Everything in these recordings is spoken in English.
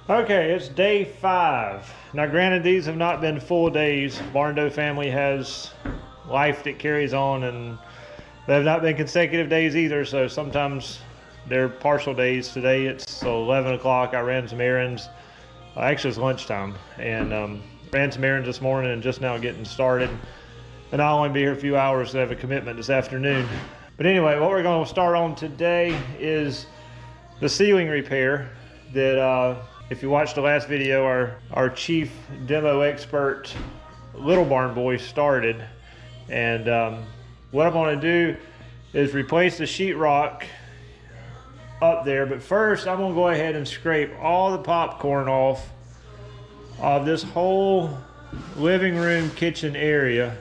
Okay, it's day 5. Now granted, these have not been full days. Barndo family has life that carries on, and they have not been consecutive days either, so sometimes they're partial days. Today it's 11 o'clock. I ran some errands. Actually it's lunchtime, and ran some errands this morning and just now getting started. And I'll only be here a few hours to have a commitment this afternoon. But anyway, what we're going to start on today is the ceiling repair that if you watched the last video, our chief demo expert, Little Barn Boy, started. And what I'm going to do is replace the sheetrock up there. But first, I'm going to go ahead and scrape all the popcorn off of this whole living room kitchen area.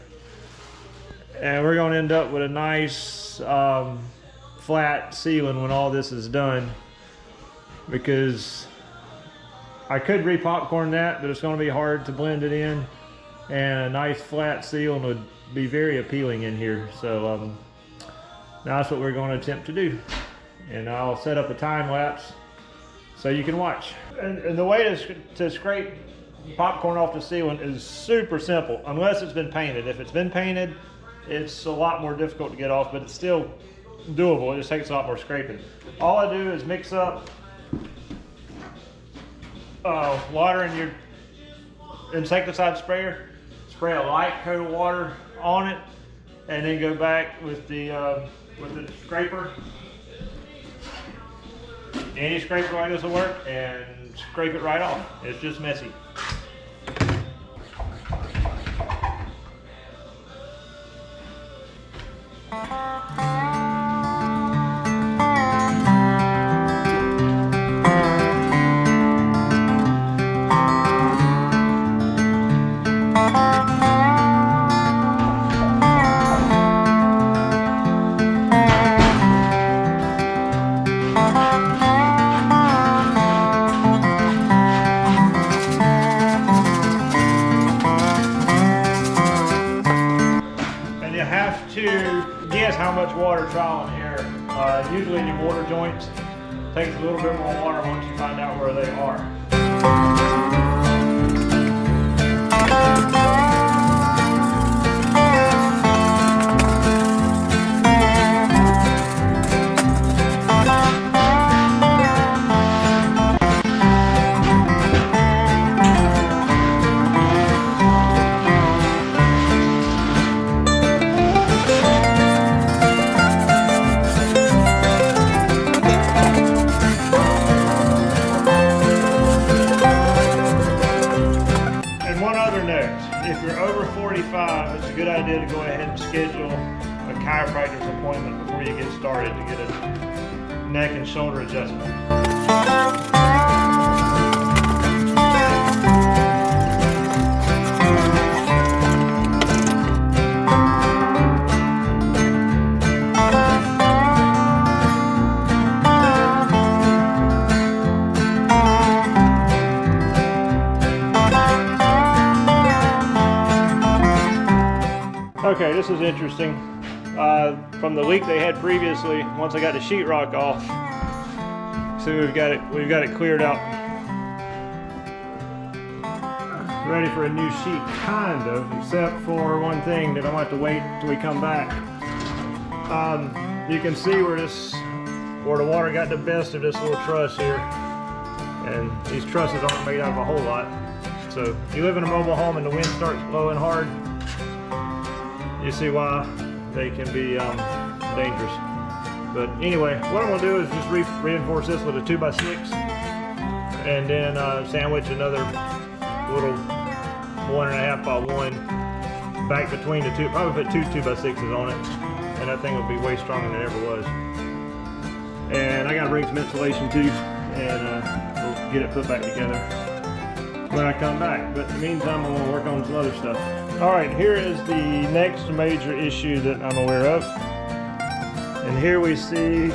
And we're going to end up with a nice flat ceiling when all this is done. Because I could re-popcorn that, but it's going to be hard to blend it in, and a nice flat ceiling would be very appealing in here. So now that's what we're going to attempt to do, and I'll set up a time lapse so you can watch. And the way to scrape popcorn off the ceiling is super simple, unless it's been painted. If it's been painted, it's a lot more difficult to get off, but it's still doable. It just takes a lot more scraping. All I do is mix up water in your insecticide sprayer, spray a light coat of water on it, and then go back with the scraper. Any scraper like this will work, and scrape it right off. It's just messy. To guess how much water, trial and error. Usually in your mortar joints, it takes a little bit more water once you find out where they are. If you're over 45, it's a good idea to go ahead and schedule a chiropractor's appointment before you get started to get a neck and shoulder adjustment. Okay, this is interesting. From the leak they had previously, once I got the sheetrock off, so we've got it cleared out, ready for a new sheet, kind of, except for one thing that I'm going to have to wait till we come back. You can see where the water got the best of this little truss here, and these trusses aren't made out of a whole lot. So if you live in a mobile home and the wind starts blowing hard, you see why they can be dangerous. But anyway, what I'm going to do is just reinforce this with a 2x6, and then sandwich another little 1.5x1 back between the two. Probably put two 2x6s on it, and that thing will be way stronger than it ever was. And I got to bring some insulation too, and we'll get it put back together when I come back. But in the meantime, I'm going to work on some other stuff. Alright, here is the next major issue that I'm aware of. And here we see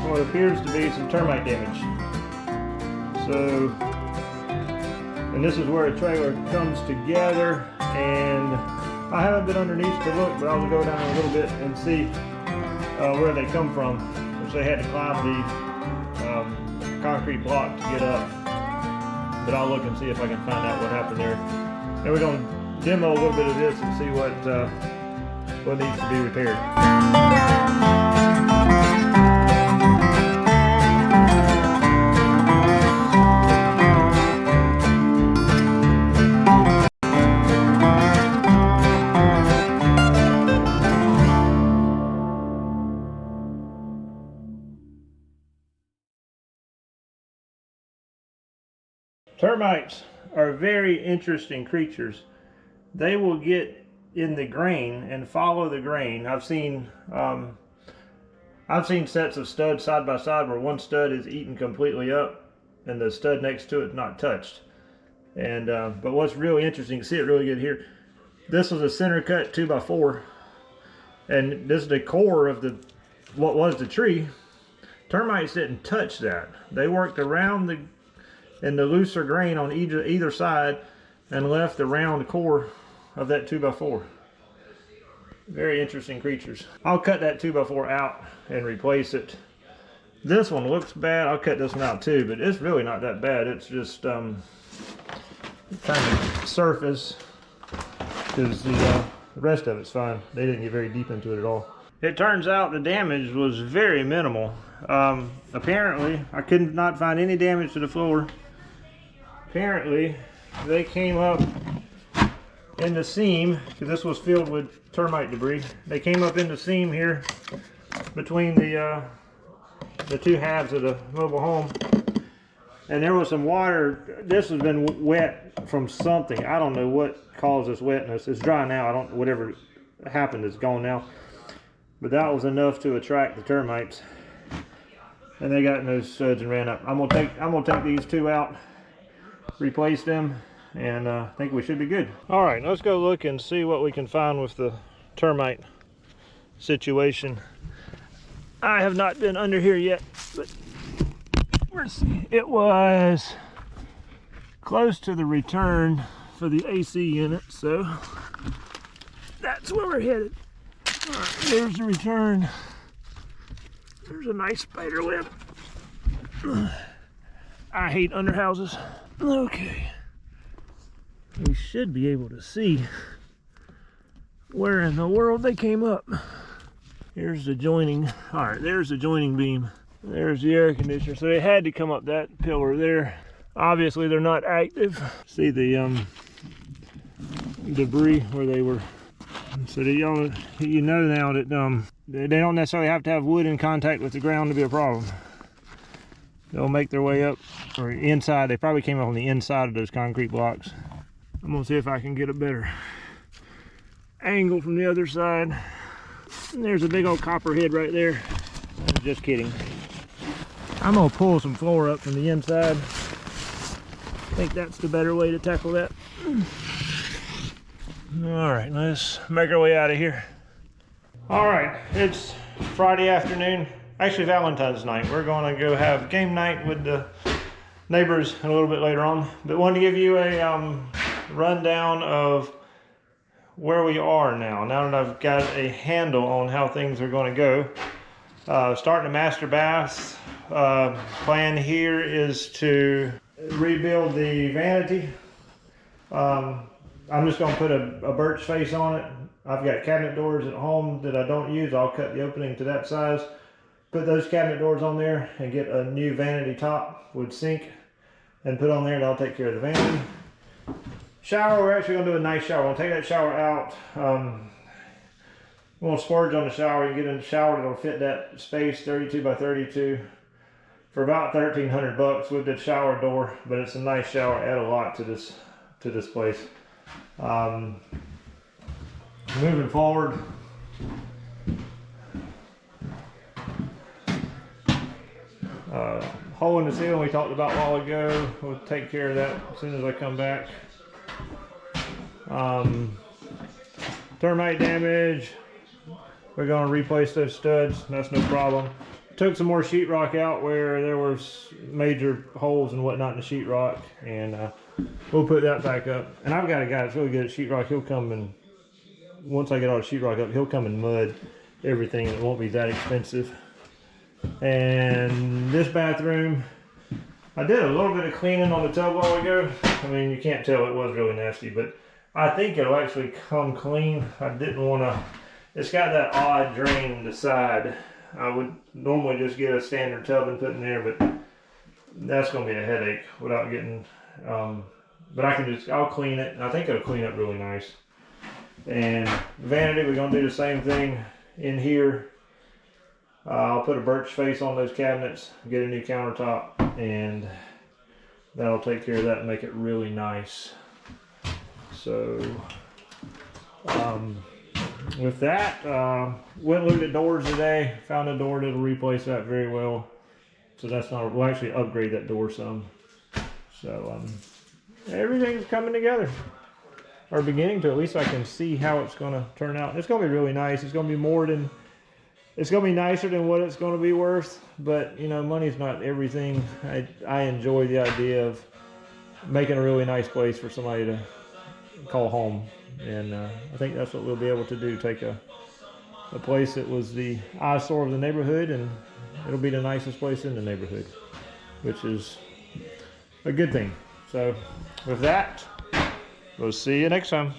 what appears to be some termite damage. So, and this is where a trailer comes together, and I haven't been underneath to look, but I'll go down a little bit and see where they come from, which they had to climb the concrete block to get up. but I'll look and see if I can find out what happened there. And we're going to demo a little bit of this and see what needs to be repaired. Termites are very interesting creatures. They will get in the grain and follow the grain. I've seen sets of studs side by side where one stud is eaten completely up and the stud next to it not touched. And but what's really interesting, you see it really good here. This was a center cut 2x4, and this is the core of what was the tree. Termites didn't touch that. They worked around the looser grain on either side and left the round core of that 2x4. Very interesting creatures. I'll cut that 2x4 out and replace it. This one looks bad. I'll cut this one out too, but it's really not that bad. It's just kind of surface, because the rest of it's fine. They didn't get very deep into it at all. It turns out the damage was very minimal. Apparently, I could not find any damage to the floor. Apparently, they came up in the seam, because this was filled with termite debris. They came up in the seam here between the two halves of the mobile home, and there was some water. This has been wet from something. I don't know what caused this wetness. It's dry now. Whatever happened is gone now. But that was enough to attract the termites, and they got in those studs and ran up. I'm gonna take these two out, replace them, and I think we should be good. All right, let's go look and see what we can find with the termite situation. I have not been under here yet, but it was close to the return for the AC unit, so that's where we're headed. All right, there's the return. There's a nice spider web. I hate underhouses. Okay, we should be able to see where in the world they came up. Here's the joining. All right, there's the joining beam. There's the air conditioner. So they had to come up that pillar there. Obviously, they're not active. See the debris where they were. So you know now that they don't necessarily have to have wood in contact with the ground to be a problem. They'll make their way up, or inside. They probably came up on the inside of those concrete blocks. I'm gonna see if I can get a better angle from the other side. And there's a big old copperhead right there. Just kidding. I'm gonna pull some floor up from the inside. I think that's the better way to tackle that. All right, let's make our way out of here. All right, it's Friday afternoon. Actually, Valentine's night. We're going to go have game night with the neighbors a little bit later on. But wanted to give you a rundown of where we are now that I've got a handle on how things are going to go. Starting a master bath. Plan here is to rebuild the vanity. I'm just going to put a birch face on it. I've got cabinet doors at home that I don't use. I'll cut the opening to that size, put those cabinet doors on there, and get a new vanity top with sink and put on there, and I'll take care of the vanity. Shower, we're actually going to do a nice shower. We'll take that shower out. We'll splurge on the shower. You get in the shower that'll fit that space, 32 by 32, for about $1,300 with the shower door. But it's a nice shower. Add a lot to this place. Moving forward, hole in the ceiling we talked about a while ago. We'll take care of that as soon as I come back. Termite damage, we're going to replace those studs. That's no problem. Took some more sheetrock out where there was major holes and whatnot in the sheetrock, and we'll put that back up. And I've got a guy that's really good at sheetrock. He'll come and, once I get all the sheetrock up, he'll come and mud everything. It won't be that expensive. And this bathroom, I did a little bit of cleaning on the tub while ago. I mean, you can't tell, it was really nasty, but I think it'll actually come clean. I didn't want to, it's got that odd drain in the side. I would normally just get a standard tub and put in there, but that's going to be a headache without getting, but I'll clean it. I think it'll clean up really nice. And vanity, we're going to do the same thing in here. I'll put a birch face on those cabinets, get a new countertop, and that'll take care of that and make it really nice. So with that, went and looked at doors today, found a door that'll replace that very well. So that's not, we'll actually upgrade that door some. So everything's coming together, or beginning to. At least I can see how it's going to turn out. It's going to be really nice. It's going to be more than, it's going to be nicer than what it's going to be worth, but you know, money's not everything. I enjoy the idea of making a really nice place for somebody to call home, and I think that's what we'll be able to do. Take a place that was the eyesore of the neighborhood, and it'll be the nicest place in the neighborhood, which is a good thing. So with that, we'll see you next time.